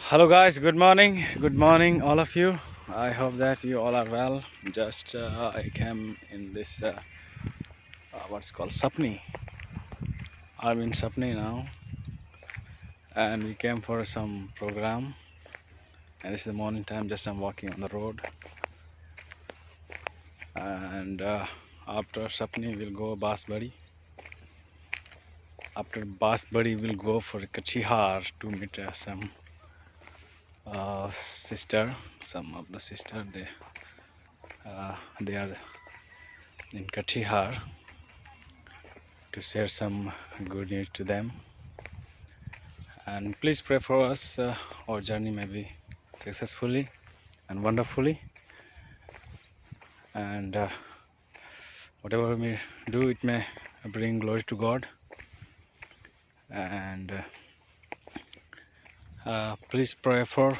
Hello guys, good morning all of you. I hope that you all are well. Just I came in this what's called Sapni. I'm in Sapni now, and we came for some program, and it's the morning time. Just I'm walking on the road, and after Sapni we'll go Basbari. After Basbari we'll go for Kachihar to meet some sister. Some of the sister they are in Kachihar, to share some good news to them. And please pray for us. Our journey may be successfully and wonderfully, and whatever we do, it may bring glory to God. And please pray for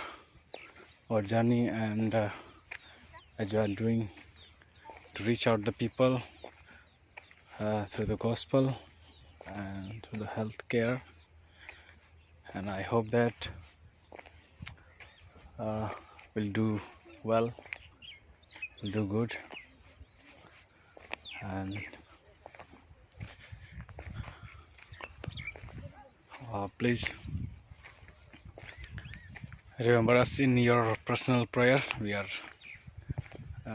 our journey, and as you are doing, to reach out the people through the gospel and through the health care. And I hope that we'll do well, we'll do good. And please remember us in your personal prayer. We are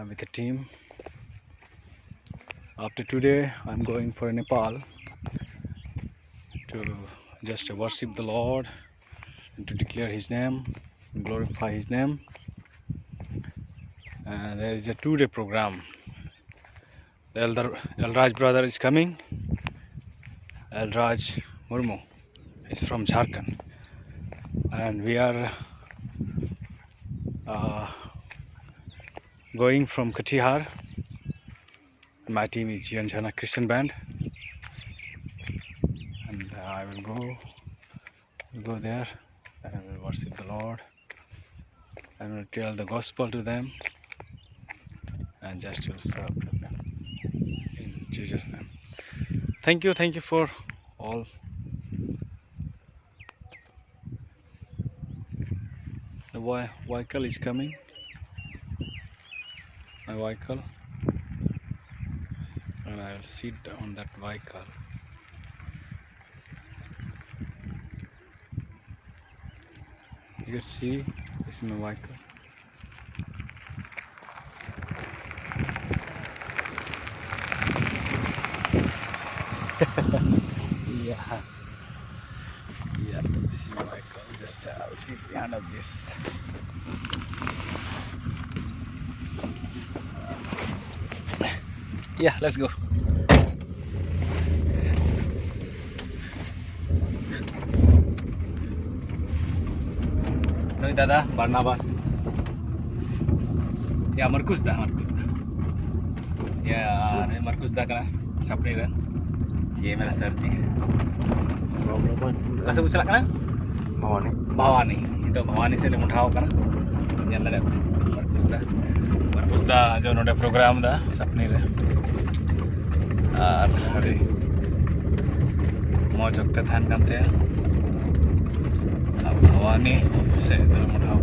with the team. After today, I'm going for Nepal to just worship the Lord and to declare His name, glorify His name. And there is a 2-day program. The elder Elraj brother is coming. Elraj Murmu is from Jharkhand, and we are going from Katihar. My team is Janjana Christian Band, and I will go there and will worship the Lord and will tell the gospel to them, and just to serve them in Jesus' name. Thank you for all. The vehicle is coming. My vehicle, and I will sit on that vehicle. You can see this is my vehicle. yeah, this is my vehicle. Just sit behind of this. Yeah, let's go. Dada, Barnabas. Ya, Marcus dah. Ya, Marcus dah kena. Sapni dah. Ye मेरा sir जी. Kasa busala kana? Bhavani. Itu Bhavani se le muthao kana. Jalla deh. Marcus dah जो नोडे program dah Sapni re. Hari mau jokte tahen kante ya. Bhavani se le muthao.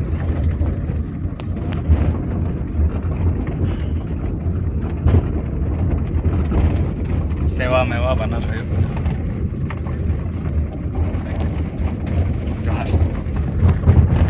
सेवा मेवा बना रहे हो। Thanks. जोहार।